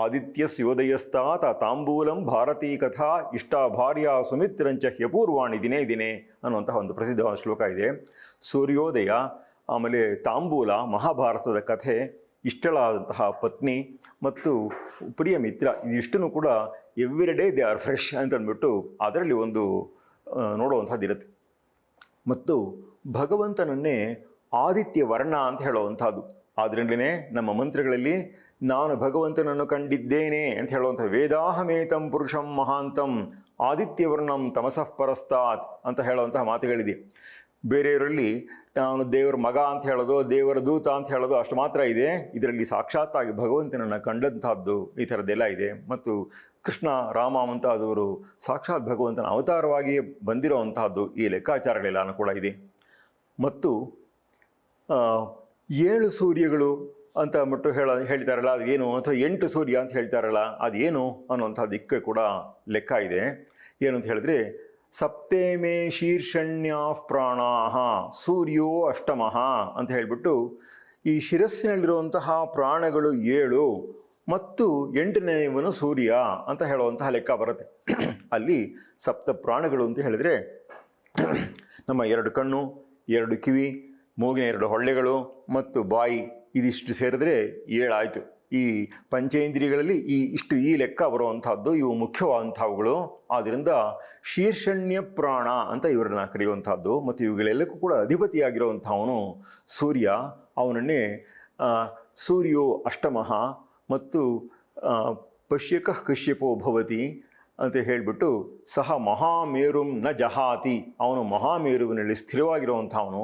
ಆದಿತ್ಯ ಸ್ಯೋದಯಸ್ತಾತ ತಾಂಬೂಲಂ ಭಾರತೀ ಕಥಾ ಇಷ್ಟ ಭಾರ್ಯ ಸುಮಿತ್ರಂಚ ಹ್ಯಪೂರ್ವಾಣಿ ದಿನೇ ದಿನೇ ಅನ್ನುವಂತಹ ಒಂದು ಪ್ರಸಿದ್ಧವಾದ ಶ್ಲೋಕ ಇದೆ. ಸೂರ್ಯೋದಯ, ಆಮೇಲೆ ತಾಂಬೂಲ, ಮಹಾಭಾರತದ ಕಥೆ, ಇಷ್ಟಳಾದಂತಹ ಪತ್ನಿ ಮತ್ತು ಪ್ರಿಯ ಮಿತ್ರ, ಇದಿಷ್ಟನ್ನು ಕೂಡ every day they are fresh ಅಂತಂದ್ಬಿಟ್ಟು ಅದರಲ್ಲಿ ಒಂದು ನೋಡುವಂಥದ್ದು ಇರುತ್ತೆ. ಮತ್ತು ಭಗವಂತನನ್ನೇ ಆದಿತ್ಯ ವರ್ಣ ಅಂತ ಹೇಳುವಂಥದ್ದು. ಆದ್ರಿಂದಲೇ ನಮ್ಮ ಮಂತ್ರಗಳಲ್ಲಿ ನಾನು ಭಗವಂತನನ್ನು ಕಂಡಿದ್ದೇನೆ ಅಂತ ಹೇಳುವಂಥ ವೇದಾಹಮೇತಂ ಪುರುಷಂ ಮಹಾಂತಂ ಆದಿತ್ಯವರ್ಣಂ ತಮಸಃ ಪರಸ್ತಾತ್ ಅಂತ ಹೇಳುವಂತಹ ಮಾತುಗಳಿದೆ. ಬೇರೆಯವರಲ್ಲಿ ನಾನು ದೇವರ ಮಗ ಅಂತ ಹೇಳೋದು, ದೇವರ ದೂತ ಅಂತ ಹೇಳೋದು ಅಷ್ಟು ಮಾತ್ರ ಇದೆ. ಇದರಲ್ಲಿ ಸಾಕ್ಷಾತ್ತಾಗಿ ಭಗವಂತನನ್ನು ಕಂಡಂತಹದ್ದು ಈ ಥರದ್ದೆಲ್ಲ ಇದೆ. ಮತ್ತು ಕೃಷ್ಣ, ರಾಮ ಮುಂತಾದವರು ಸಾಕ್ಷಾತ್ ಭಗವಂತನ ಅವತಾರವಾಗಿ ಬಂದಿರೋವಂತಹದ್ದು ಈ ಲೆಕ್ಕಾಚಾರಗಳೆಲ್ಲನೂ ಕೂಡ ಇದೆ. ಮತ್ತು 7 ಸೂರ್ಯಗಳು ಅಂತ ಅಂದ್ಬಿಟ್ಟು ಹೇಳ್ತಾರಲ್ಲ, ಅದು ಏನು, ಅಥವಾ 8 ಸೂರ್ಯ ಅಂತ ಹೇಳ್ತಾರಲ್ಲ, ಅದೇನು ಅನ್ನುವಂಥದ್ದಕ್ಕೆ ಕೂಡ ಲೆಕ್ಕ ಇದೆ. ಏನು ಅಂತ ಹೇಳಿದ್ರೆ, ಸಪ್ತೇಮೇ ಶೀರ್ಷಣ್ಯಾ ಪ್ರಾಣಾಹ ಸೂರ್ಯೋ ಅಷ್ಟಮಃ ಅಂತ ಹೇಳಿಬಿಟ್ಟು, ಈ ಶಿರಸ್ಸಿನಲ್ಲಿರುವಂತಹ ಪ್ರಾಣಗಳು 7 ಮತ್ತು 8ನೇವನು ಸೂರ್ಯ ಅಂತ ಹೇಳುವಂತಹ ಲೆಕ್ಕ ಬರುತ್ತೆ. ಅಲ್ಲಿ ಸಪ್ತ ಪ್ರಾಣಗಳು ಅಂತ ಹೇಳಿದರೆ ನಮ್ಮ 2 ಕಣ್ಣು, 2 ಕಿವಿ, ಮೂಗಿನ 2 ಹೊಳ್ಳೆಗಳು ಮತ್ತು ಬಾಯಿ, ಇದಿಷ್ಟು ಸೇರಿದ್ರೆ 7 ಆಯಿತು. ಈ ಪಂಚೇಂದ್ರಿಯಗಳಲ್ಲಿ ಈ ಲೆಕ್ಕ ಬರುವಂತಹದ್ದು ಇವು ಮುಖ್ಯವಾದಂಥವುಗಳು. ಆದ್ದರಿಂದ ಶೀರ್ಷಣ್ಯ ಪ್ರಾಣ ಅಂತ ಇವರನ್ನ ಕರೆಯುವಂಥದ್ದು. ಮತ್ತು ಇವುಗಳೆಲ್ಲಕ್ಕೂ ಕೂಡ ಅಧಿಪತಿಯಾಗಿರುವಂಥವನು ಸೂರ್ಯ. ಅವನನ್ನೇ ಸೂರ್ಯೋ ಅಷ್ಟಮಃ ಮತ್ತು ಪಶ್ಯಕಃ ಕಶ್ಯಪೋ ಭವತಿ ಅಂತ ಹೇಳಿಬಿಟ್ಟು, ಸಹ ಮಹಾಮೇರುಂ ನ ಜಹಾತಿ, ಅವನು ಮಹಾಮೇರುವಿನಲ್ಲಿ ಸ್ಥಿರವಾಗಿರುವಂಥವನು.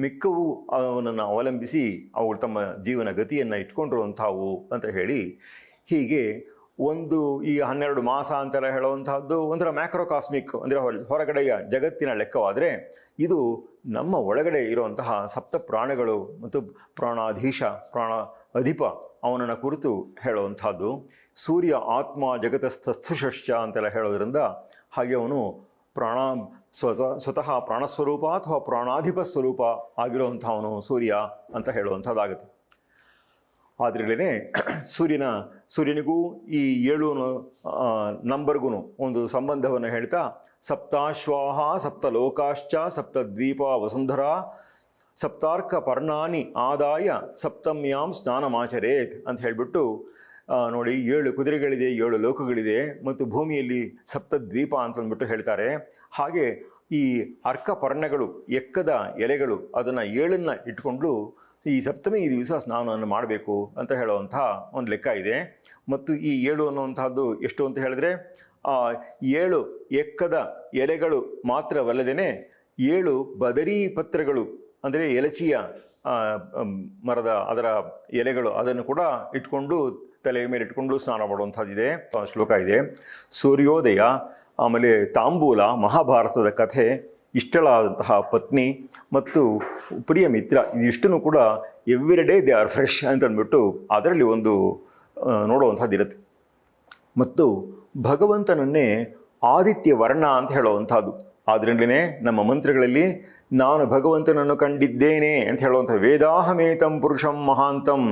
ಮಿಕ್ಕವು ಅವನನ್ನು ಅವಲಂಬಿಸಿ ಅವುಗಳು ತಮ್ಮ ಜೀವನ ಗತಿಯನ್ನು ಇಟ್ಕೊಂಡಿರುವಂಥವು ಅಂತ ಹೇಳಿ, ಹೀಗೆ ಒಂದು ಈ 12 ಮಾಸ ಅಂತೆಲ್ಲ ಹೇಳುವಂತಹದ್ದು ಒಂಥರ ಮ್ಯಾಕ್ರೋಕಾಸ್ಮಿಕ್, ಅಂದರೆ ಹೊರಗಡೆಯ ಜಗತ್ತಿನ ಲೆಕ್ಕವಾದರೆ, ಇದು ನಮ್ಮ ಒಳಗಡೆ ಇರುವಂತಹ ಸಪ್ತ ಪ್ರಾಣಗಳು ಮತ್ತು ಪ್ರಾಣಾಧೀಶ, ಪ್ರಾಣ ಅಧಿಪ ಅವನನ್ನು ಕುರಿತು ಹೇಳುವಂಥದ್ದು. ಸೂರ್ಯ ಆತ್ಮ ಜಗತಸ್ಥಸ್ಥುಷಶ್ಚ ಅಂತೆಲ್ಲ ಹೇಳೋದ್ರಿಂದ ಹಾಗೆ ಅವನು ಸ್ವತಃ ಪ್ರಾಣಸ್ವರೂಪ ಅಥವಾ ಪ್ರಾಣಾಧಿಪ ಸ್ವರೂಪ ಆಗಿರುವಂಥವನು ಸೂರ್ಯ ಅಂತ ಹೇಳುವಂಥದ್ದಾಗುತ್ತೆ. ಆದ್ರೇ ಸೂರ್ಯನಿಗೂ ಈ 7 ನಂಬರ್ಗೂ ಒಂದು ಸಂಬಂಧವನ್ನು ಹೇಳ್ತಾ, ಸಪ್ತಾಶ್ವಾಹ ಸಪ್ತಲೋಕಾಶ್ಚ ಸಪ್ತದ್ವೀಪ ವಸುಂಧರಾ ಸಪ್ತಾರ್ಕ ಪರ್ಣಾನಿ ಆದಾಯ ಸಪ್ತಮ್ಯಾಂ ಸ್ನಾನಮಾಚರೇತ್ ಅಂತ ಹೇಳಿಬಿಟ್ಟು, ನೋಡಿ 7 ಕುದುರೆಗಳಿದೆ, 7 ಲೋಕಗಳಿದೆ, ಮತ್ತು ಭೂಮಿಯಲ್ಲಿ ಸಪ್ತದ್ವೀಪ ಅಂತಂದ್ಬಿಟ್ಟು ಹೇಳ್ತಾರೆ. ಹಾಗೆ ಈ ಅರ್ಕಪರ್ಣಗಳು, ಎಕ್ಕದ ಎಲೆಗಳು, ಅದನ್ನು 7 ಇಟ್ಕೊಂಡು ಈ ಸಪ್ತಮಿ ದಿವಸ ಸ್ನಾನವನ್ನು ಮಾಡಬೇಕು ಅಂತ ಹೇಳುವಂಥ ಒಂದು ಲೆಕ್ಕ ಇದೆ. ಮತ್ತು ಈ 7 ಅನ್ನುವಂಥದ್ದು ಎಷ್ಟು ಅಂತ ಹೇಳಿದ್ರೆ, 7 ಎಕ್ಕದ ಎಲೆಗಳು ಮಾತ್ರವಲ್ಲದೇ 7 ಬದರಿ ಪತ್ರಗಳು, ಅಂದರೆ ಎಲಚಿಯ ಮರದ ಅದರ ಎಲೆಗಳು, ಅದನ್ನು ಕೂಡ ಇಟ್ಕೊಂಡು ತಲೆಯ ಮೇಲೆ ಇಟ್ಕೊಂಡು ಸ್ನಾನ ಮಾಡುವಂಥದ್ದಿದೆ, ಶ್ಲೋಕ ಇದೆ. ಸೂರ್ಯೋದಯ, ಆಮೇಲೆ ತಾಂಬೂಲ, ಮಹಾಭಾರತದ ಕಥೆ, ಇಷ್ಟಳಾದಂತಹ ಪತ್ನಿ ಮತ್ತು ಪ್ರಿಯ ಮಿತ್ರ ಇದಿಷ್ಟನ್ನು ಕೂಡ every day they are fresh ಅಂತಂದ್ಬಿಟ್ಟು ಅದರಲ್ಲಿ ಒಂದು ನೋಡುವಂಥದ್ದಿರುತ್ತೆ. ಮತ್ತು ಭಗವಂತನನ್ನೇ ಆದಿತ್ಯ ವರ್ಣ ಅಂತ ಹೇಳುವಂಥದ್ದು. ಆದ್ದರಿಂದಲೇ ನಮ್ಮ ಮಂತ್ರಗಳಲ್ಲಿ ನಾನು ಭಗವಂತನನ್ನು ಕಂಡಿದ್ದೇನೆ ಅಂತ ಹೇಳುವಂಥ ವೇದಾಹಮೇತಂ ಪುರುಷಂ ಮಹಾಂತಂ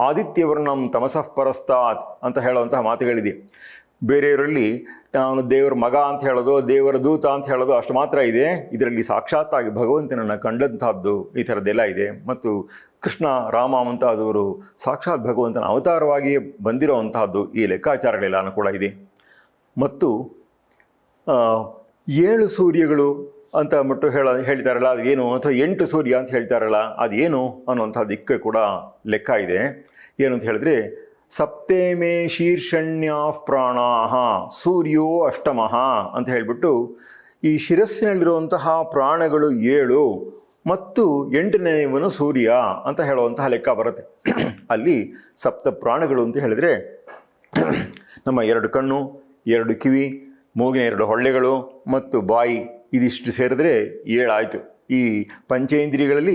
ಆದಿತ್ಯವರ್ಣಂ ತಮಸಃ ಪರಸ್ತಾತ್ ಅಂತ ಹೇಳುವಂತಹ ಮಾತುಗಳಿದೆ. ಬೇರೆಯವರಲ್ಲಿ ನಾನು ದೇವರ ಮಗ ಅಂತ ಹೇಳೋದು, ದೇವರ ದೂತ ಅಂತ ಹೇಳೋದು ಅಷ್ಟು ಮಾತ್ರ ಇದೆ. ಇದರಲ್ಲಿ ಸಾಕ್ಷಾತ್ತಾಗಿ ಭಗವಂತನನ್ನು ಕಂಡಂತಹದ್ದು ಈ ಥರದ್ದೆಲ್ಲ ಇದೆ. ಮತ್ತು ಕೃಷ್ಣ ರಾಮ ಮುಂತಾದವರು ಸಾಕ್ಷಾತ್ ಭಗವಂತನ ಅವತಾರವಾಗಿಯೇ ಬಂದಿರೋವಂತಹದ್ದು ಈ ಲೆಕ್ಕಾಚಾರಗಳೆಲ್ಲನೂ ಕೂಡ ಇದೆ. ಮತ್ತು 7 ಸೂರ್ಯಗಳು ಅಂತ ಮಟ್ಟು ಹೇಳ್ತಾರಲ್ಲ ಅದು ಏನು, ಅಥವಾ 8 ಸೂರ್ಯ ಅಂತ ಹೇಳ್ತಾರಲ್ಲ ಅದೇನು ಅನ್ನುವಂಥದ್ದಕ್ಕೆ ಕೂಡ ಲೆಕ್ಕ ಇದೆ. ಏನು ಅಂತ ಹೇಳಿದ್ರೆ ಸಪ್ತೇಮೇ ಶೀರ್ಷಣ್ಯ ಪ್ರಾಣಾಹ ಸೂರ್ಯೋ ಅಷ್ಟಮಃ ಅಂತ ಹೇಳಿಬಿಟ್ಟು ಈ ಶಿರಸ್ಸಿನಲ್ಲಿರುವಂತಹ ಪ್ರಾಣಗಳು 7 ಮತ್ತು 8ನೇವನು ಸೂರ್ಯ ಅಂತ ಹೇಳುವಂತಹ ಲೆಕ್ಕ ಬರುತ್ತೆ. ಅಲ್ಲಿ ಸಪ್ತ ಪ್ರಾಣಗಳು ಅಂತ ಹೇಳಿದರೆ ನಮ್ಮ 2 ಕಣ್ಣು, 2 ಕಿವಿ, ಮೂಗಿನ 2 ಹೊಳ್ಳೆಗಳು ಮತ್ತು ಬಾಯಿ ಇದಿಷ್ಟು ಸೇರಿದ್ರೆ 7 ಆಯಿತು. ಈ ಪಂಚೇಂದ್ರಿಯಗಳಲ್ಲಿ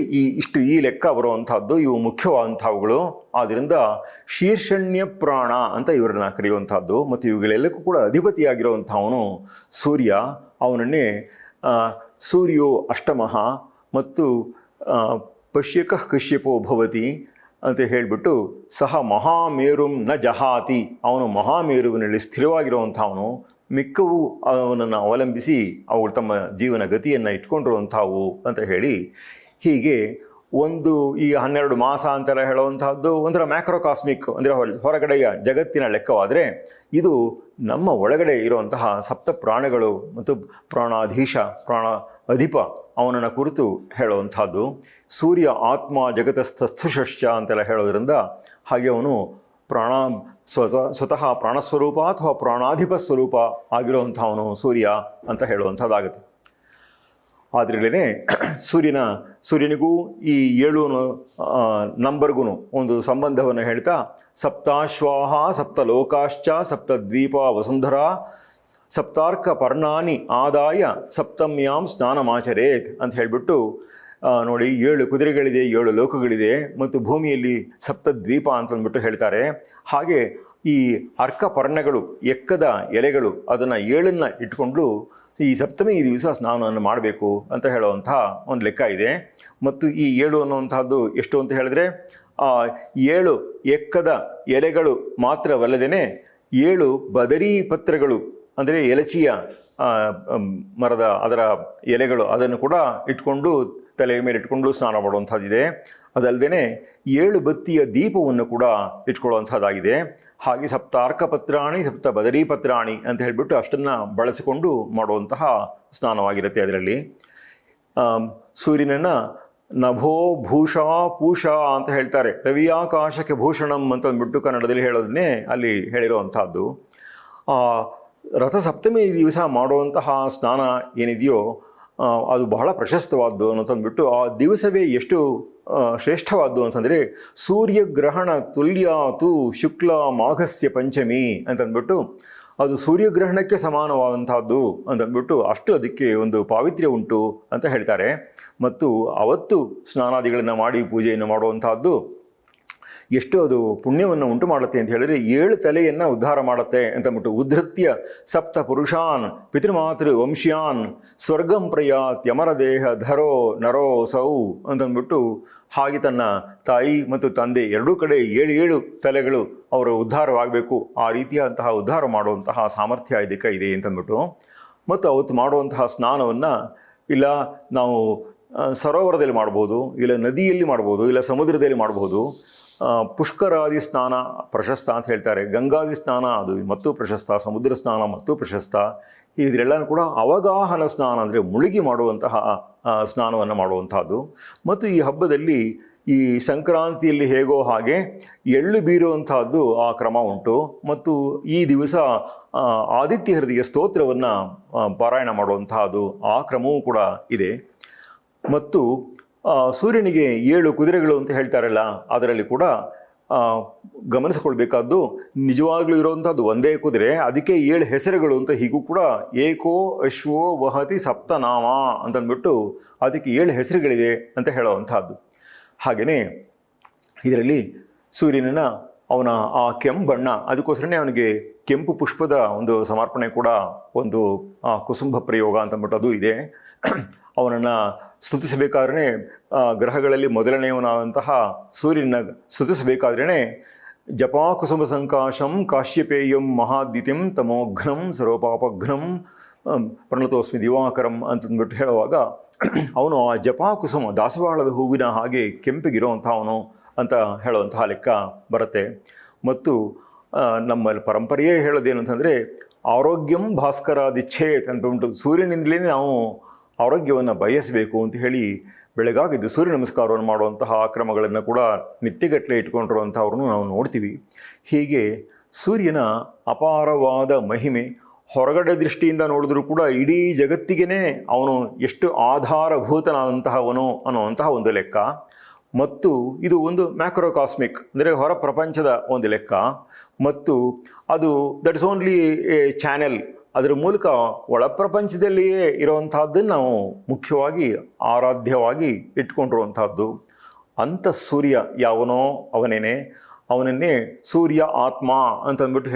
ಈ ಲೆಕ್ಕ ಬರುವಂತಹದ್ದು ಇವು ಮುಖ್ಯವಾದಂಥವುಗಳು. ಆದ್ದರಿಂದ ಶೀರ್ಷಣ್ಯ ಪ್ರಾಣ ಅಂತ ಇವರನ್ನ ಕರೆಯುವಂಥದ್ದು. ಮತ್ತು ಇವುಗಳೆಲ್ಲಕ್ಕೂ ಕೂಡ ಅಧಿಪತಿಯಾಗಿರುವಂಥವನು ಸೂರ್ಯ. ಅವನನ್ನೇ ಸೂರ್ಯೋ ಅಷ್ಟಮಃ ಮತ್ತು ಪಶ್ಯಕಃ ಕಶ್ಯಪೋ ಭವತಿ ಅಂತ ಹೇಳಿಬಿಟ್ಟು ಸಹ ಮಹಾಮೇರುಂ ನ ಜಹಾತಿ, ಅವನು ಮಹಾಮೇರುವಿನಲ್ಲಿ ಸ್ಥಿರವಾಗಿರುವಂಥವನು. ಮಿಕ್ಕವು ಅವನನ್ನು ಅವಲಂಬಿಸಿ ಅವುಗಳು ತಮ್ಮ ಜೀವನ ಗತಿಯನ್ನು ಇಟ್ಕೊಂಡಿರುವಂಥವು ಅಂತ ಹೇಳಿ ಹೀಗೆ ಒಂದು ಈ 12 ಮಾಸ ಅಂತೆಲ್ಲ ಹೇಳುವಂತಹದ್ದು ಒಂಥರ ಮ್ಯಾಕ್ರೋಕಾಸ್ಮಿಕ್ ಅಂದರೆ ಹೊರಗಡೆಯ ಜಗತ್ತಿನ ಲೆಕ್ಕವಾದರೆ, ಇದು ನಮ್ಮ ಒಳಗಡೆ ಇರುವಂತಹ ಸಪ್ತ ಪ್ರಾಣಗಳು ಮತ್ತು ಪ್ರಾಣಾಧೀಶ ಪ್ರಾಣ ಅಧಿಪ ಅವನನ್ನು ಕುರಿತು ಹೇಳುವಂಥದ್ದು. ಸೂರ್ಯ ಆತ್ಮ ಜಗತಸ್ಥಸ್ಥುಷಶ್ಚ ಅಂತೆಲ್ಲ ಹೇಳೋದ್ರಿಂದ ಹಾಗೆ ಅವನು ಸ್ವತಃ ಪ್ರಾಣಸ್ವರೂಪ ಅಥವಾ ಪ್ರಾಣಾಧಿಪ ಸ್ವರೂಪ ಆಗಿರುವಂಥವನು ಸೂರ್ಯ ಅಂತ ಹೇಳುವಂಥದ್ದಾಗುತ್ತೆ. ಆದ್ರೇ ಸೂರ್ಯನಿಗೂ ಈ 7 ನಂಬರ್ಗೂ ಒಂದು ಸಂಬಂಧವನ್ನು ಹೇಳ್ತಾ ಸಪ್ತಾಶ್ವಾಹ ಸಪ್ತಲೋಕಾಶ್ಚ ಸಪ್ತದ್ವೀಪ ವಸುಂಧರಾ ಸಪ್ತಾರ್ಕ ಪರ್ಣಾನಿ ಆದಾಯ ಸಪ್ತಮ್ಯಾಂ ಸ್ನಾನಮಾಚರೇತ್ ಅಂತ ಹೇಳಿಬಿಟ್ಟು ನೋಡಿ 7 ಕುದುರೆಗಳಿದೆ, 7 ಲೋಕಗಳಿದೆ ಮತ್ತು ಭೂಮಿಯಲ್ಲಿ ಸಪ್ತದ್ವೀಪ ಅಂತಂದ್ಬಿಟ್ಟು ಹೇಳ್ತಾರೆ. ಹಾಗೆ ಈ ಅರ್ಕಪರ್ಣಗಳು ಎಕ್ಕದ ಎಲೆಗಳು ಅದನ್ನು 7 ಇಟ್ಕೊಂಡು ಈ ಸಪ್ತಮಿ ದಿವಸ ಸ್ನಾನವನ್ನು ಮಾಡಬೇಕು ಅಂತ ಹೇಳುವಂಥ ಒಂದು ಲೆಕ್ಕ ಇದೆ. ಮತ್ತು ಈ 7 ಅನ್ನುವಂಥದ್ದು ಎಷ್ಟು ಅಂತ ಹೇಳಿದ್ರೆ 7 ಎಕ್ಕದ ಎಲೆಗಳು ಮಾತ್ರವಲ್ಲದೇ 7 ಬದರಿ ಪತ್ರಗಳು ಅಂದರೆ ಎಲಚಿಯ ಮರದ ಅದರ ಎಲೆಗಳು ಅದನ್ನು ಕೂಡ ಇಟ್ಕೊಂಡು ತಲೆಯ ಮೇಲೆ ಇಟ್ಕೊಂಡು ಸ್ನಾನ ಮಾಡುವಂಥದ್ದಿದೆ. ಅದಲ್ಲದೆ 7 ಬತ್ತಿಯ ದೀಪವನ್ನು ಕೂಡ ಇಟ್ಕೊಳ್ಳುವಂಥದ್ದಾಗಿದೆ. ಹಾಗೆ ಸಪ್ತಾರ್ಕ ಪತ್ರಾಣಿ ಸಪ್ತ ಬದರಿ ಪತ್ರಾಣಿ ಅಂತ ಹೇಳಿಬಿಟ್ಟು ಅಷ್ಟನ್ನು ಬಳಸಿಕೊಂಡು ಮಾಡುವಂತಹ ಸ್ನಾನವಾಗಿರುತ್ತೆ. ಅದರಲ್ಲಿ ಸೂರ್ಯನನ್ನು ನಭೋ ಭೂಷಾ ಪೂಷಾ ಅಂತ ಹೇಳ್ತಾರೆ. ರವಿಯಾಕಾಶಕ್ಕೆ ಭೂಷಣಂ ಅಂತ ಅಂದ್ಬಿಟ್ಟು ಕನ್ನಡದಲ್ಲಿ ಹೇಳೋದನ್ನೇ ಅಲ್ಲಿ ಹೇಳಿರುವಂಥದ್ದು. ರಥಸಪ್ತಮಿ ದಿವಸ ಮಾಡುವಂತಹ ಸ್ನಾನ ಏನಿದೆಯೋ ಅದು ಬಹಳ ಪ್ರಶಸ್ತವಾದ್ದು ಅಂತಂದ್ಬಿಟ್ಟು ಆ ದಿವಸವೇ ಎಷ್ಟು ಶ್ರೇಷ್ಠವಾದ್ದು ಅಂತಂದರೆ ಸೂರ್ಯಗ್ರಹಣ ತುಲ್ಯಾತು ಶುಕ್ಲ ಮಾಘಸ್ಯ ಪಂಚಮಿ ಅಂತಂದ್ಬಿಟ್ಟು ಅದು ಸೂರ್ಯಗ್ರಹಣಕ್ಕೆ ಸಮಾನವಾದಂಥದ್ದು ಅಂತಂದ್ಬಿಟ್ಟು ಅಷ್ಟು ಅದಕ್ಕೆ ಒಂದು ಪಾವಿತ್ರ್ಯ ಉಂಟು ಅಂತ ಹೇಳ್ತಾರೆ. ಮತ್ತು ಅವತ್ತು ಸ್ನಾನಾದಿಗಳನ್ನು ಮಾಡಿ ಪೂಜೆಯನ್ನು ಮಾಡುವಂಥದ್ದು ಎಷ್ಟು ಅದು ಪುಣ್ಯವನ್ನು ಉಂಟು ಮಾಡುತ್ತೆ ಅಂತ ಹೇಳಿದ್ರೆ 7 ತಲೆಯನ್ನು ಉದ್ಧಾರ ಮಾಡುತ್ತೆ ಅಂತಂದ್ಬಿಟ್ಟು ಉದ್ಧತ್ಯ ಸಪ್ತ ಪುರುಷಾನ್ ಪಿತೃಮಾತೃ ವಂಶ್ಯಾನ್ ಸ್ವರ್ಗಂ ಪ್ರಯಾತ್ ಯಮರದೇಹ ಧರೋ ನರೋ ಸೌ ಅಂತಂದ್ಬಿಟ್ಟು ಹಾಗೆ ತನ್ನ ತಾಯಿ ಮತ್ತು ತಂದೆ 2 ಕಡೆ 7 ತಲೆಗಳು ಅವರ ಉದ್ಧಾರವಾಗಬೇಕು. ಆ ರೀತಿಯಾದಂತಹ ಉದ್ಧಾರ ಮಾಡುವಂತಹ ಸಾಮರ್ಥ್ಯ ಇದಕ್ಕೆ ಇದೆ ಅಂತಂದ್ಬಿಟ್ಟು. ಮತ್ತು ಅವತ್ತು ಮಾಡುವಂತಹ ಸ್ನಾನವನ್ನು ಇಲ್ಲ ನಾವು ಸರೋವರದಲ್ಲಿ ಮಾಡ್ಬೋದು, ಇಲ್ಲ ನದಿಯಲ್ಲಿ ಮಾಡ್ಬೋದು, ಇಲ್ಲ ಸಮುದ್ರದಲ್ಲಿ ಮಾಡ್ಬೋದು. ಪುಷ್ಕರಾದಿ ಸ್ನಾನ ಪ್ರಶಸ್ತ ಅಂತ ಹೇಳ್ತಾರೆ. ಗಂಗಾದಿ ಸ್ನಾನ ಅದು ಮತ್ತು ಪ್ರಶಸ್ತ, ಸಮುದ್ರ ಸ್ನಾನ ಮತ್ತು ಪ್ರಶಸ್ತ. ಇದರೆಲ್ಲನೂ ಕೂಡ ಅವಗಾಹನ ಸ್ನಾನ ಅಂದರೆ ಮುಳುಗಿ ಮಾಡುವಂತಹ ಸ್ನಾನವನ್ನು ಮಾಡುವಂಥದ್ದು. ಮತ್ತು ಈ ಹಬ್ಬದಲ್ಲಿ ಈ ಸಂಕ್ರಾಂತಿಯಲ್ಲಿ ಹೇಗೋ ಹಾಗೆ ಎಳ್ಳು ಬೀರುವಂತಹದ್ದು ಆ ಕ್ರಮ ಉಂಟು. ಮತ್ತು ಈ ದಿವಸ ಆದಿತ್ಯ ಹೃದಯ ಸ್ತೋತ್ರವನ್ನು ಪಾರಾಯಣ ಮಾಡುವಂತಹದ್ದು ಆ ಕ್ರಮವೂ ಕೂಡ ಇದೆ. ಮತ್ತು ಸೂರ್ಯನಿಗೆ 7 ಕುದುರೆಗಳು ಅಂತ ಹೇಳ್ತಾರಲ್ಲ, ಅದರಲ್ಲಿ ಕೂಡ ಗಮನಿಸಿಕೊಳ್ಬೇಕಾದ್ದು ನಿಜವಾಗ್ಲೂ ಇರೋವಂಥದ್ದು ಒಂದೇ ಕುದುರೆ, ಅದಕ್ಕೆ 7 ಹೆಸರುಗಳು ಅಂತ. ಹೀಗೂ ಕೂಡ ಏಕೋ ಅಶ್ವೋ ವಹತಿ ಸಪ್ತನಾಮ ಅಂತಂದ್ಬಿಟ್ಟು ಅದಕ್ಕೆ 7 ಹೆಸರುಗಳಿದೆ ಅಂತ ಹೇಳೋವಂಥದ್ದು. ಹಾಗೆಯೇ ಇದರಲ್ಲಿ ಸೂರ್ಯನ ಅವನ ಆ ಕೆಂಪು ಬಣ್ಣ, ಅದಕ್ಕೋಸ್ಕರನೇ ಅವನಿಗೆ ಕೆಂಪು ಪುಷ್ಪದ ಒಂದು ಸಮರ್ಪಣೆ ಕೂಡ ಒಂದು ಕುಸುಂಬ ಪ್ರಯೋಗ ಅಂತಂದ್ಬಿಟ್ಟು ಅದು ಇದೆ. ಅವನನ್ನು ಸ್ತುತಿಸಬೇಕಾದ್ರೆ ಗ್ರಹಗಳಲ್ಲಿ ಮೊದಲನೆಯವನಾದಂತಹ ಸೂರ್ಯನ ಸ್ತುತಿಸಬೇಕಾದ್ರೇ ಜಪಾ ಕುಸುಮ ಸಂಕಾಶಂ ಕಾಶ್ಯಪೇಯಂ ಮಹಾದ್ಯುತಿಂ ತಮೋಘ್ನಂ ಸರ್ವಪಾಪಘ್ನಂ ಪ್ರಣತೋಸ್ಮಿ ದಿವಾಕರಂ ಅಂತಂದ್ಬಿಟ್ಟು ಹೇಳುವಾಗ ಅವನು ಆ ಜಪಾ ಕುಸುಮ ದಾಸವಾಳದ ಹೂವಿನ ಹಾಗೆ ಕೆಂಪಿಗಿರೋವಂಥವನು ಅಂತ ಹೇಳುವಂತಹ ಲೆಕ್ಕ ಬರುತ್ತೆ. ಮತ್ತು ನಮ್ಮಲ್ಲಿ ಪರಂಪರೆಯೇ ಹೇಳೋದೇನು ಅಂತಂದರೆ ಆರೋಗ್ಯಂ ಭಾಸ್ಕರಾದಿಚ್ಛೇತ್ ಅಂತಂದ್ಬಿಟ್ಟು ಸೂರ್ಯನಿಂದಲೇ ನಾವು ಆರೋಗ್ಯವನ್ನು ಬಯಸಬೇಕು ಅಂತ ಹೇಳಿ ಬೆಳಗಾಗಿದ್ದು ಸೂರ್ಯ ನಮಸ್ಕಾರವನ್ನು ಮಾಡುವಂತಹ ಕ್ರಮಗಳನ್ನು ಕೂಡ ನಿತ್ಯಗಟ್ಟಲೆ ಇಟ್ಕೊಂಡಿರುವಂಥವ್ರನ್ನು ನಾವು ನೋಡ್ತೀವಿ. ಹೀಗೆ ಸೂರ್ಯನ ಅಪಾರವಾದ ಮಹಿಮೆ ಹೊರಗಡೆ ದೃಷ್ಟಿಯಿಂದ ನೋಡಿದ್ರೂ ಕೂಡ ಇಡೀ ಜಗತ್ತಿಗೇ ಅವನು ಎಷ್ಟು ಆಧಾರಭೂತನಾದಂತಹವನು ಅನ್ನುವಂತಹ ಒಂದು ಲೆಕ್ಕ. ಮತ್ತು ಇದು ಒಂದು ಮ್ಯಾಕ್ರೋಕಾಸ್ಮಿಕ್ ಅಂದರೆ ಹೊರ ಪ್ರಪಂಚದ ಒಂದು ಲೆಕ್ಕ. ಮತ್ತು ಅದು that is only A channel, ಅದರ ಮೂಲಕ ಒಳ ಪ್ರಪಂಚದಲ್ಲಿಯೇ ಇರುವಂತಹದ್ದನ್ನು ನಾವು ಮುಖ್ಯವಾಗಿ ಆರಾಧ್ಯವಾಗಿ ಇಟ್ಕೊಂಡಿರುವಂತಹದ್ದು. ಅಂಥ ಸೂರ್ಯ ಯಾವನೋ ಅವನನ್ನೇ ಸೂರ್ಯ ಆತ್ಮ ಅಂತಂದ್ಬಿಟ್ಟು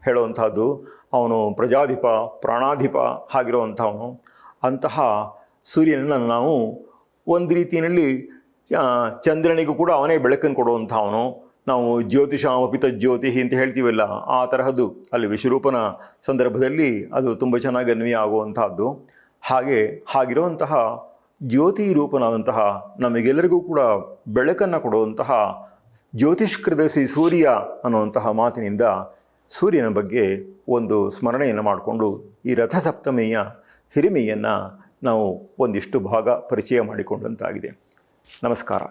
ಹೇಳುವಂಥದ್ದು. ಅವನು ಪ್ರಜಾಧಿಪ ಪ್ರಾಣಾಧಿಪ ಆಗಿರುವಂಥವನು. ಅಂತಹ ಸೂರ್ಯನನ್ನು ನಾವು ಒಂದು ರೀತಿಯಲ್ಲಿ ಚಂದ್ರನಿಗೂ ಕೂಡ ಅವನೇ ಬೆಳಕನ್ನು ಕೊಡುವಂಥವನು. ನಾವು ಜ್ಯೋತಿಷಾಮಪಿತ ಜ್ಯೋತಿ ಅಂತ ಹೇಳ್ತೀವಲ್ಲ, ಆ ತರಹದ್ದು ಅಲ್ಲಿ ವಿಶ್ವರೂಪನ ಸಂದರ್ಭದಲ್ಲಿ ಅದು ತುಂಬ ಚೆನ್ನಾಗಿ ಅನ್ವಯ ಆಗುವಂತಹದ್ದು. ಹಾಗಿರುವಂತಹ ಜ್ಯೋತಿ ರೂಪನಾದಂತಹ ನಮಗೆಲ್ಲರಿಗೂ ಕೂಡ ಬೆಳಕನ್ನು ಕೊಡುವಂತಹ ಜ್ಯೋತಿಷ್ಕೃದಸಿ ಸೂರ್ಯ ಅನ್ನುವಂತಹ ಮಾತಿನಿಂದ ಸೂರ್ಯನ ಬಗ್ಗೆ ಒಂದು ಸ್ಮರಣೆಯನ್ನು ಮಾಡಿಕೊಂಡು ಈ ರಥಸಪ್ತಮಿಯ ಹಿರಿಮೆಯನ್ನು ನಾವು ಒಂದಿಷ್ಟು ಭಾಗ ಪರಿಚಯ ಮಾಡಿಕೊಂಡಂತಾಗಿದೆ. ನಮಸ್ಕಾರ.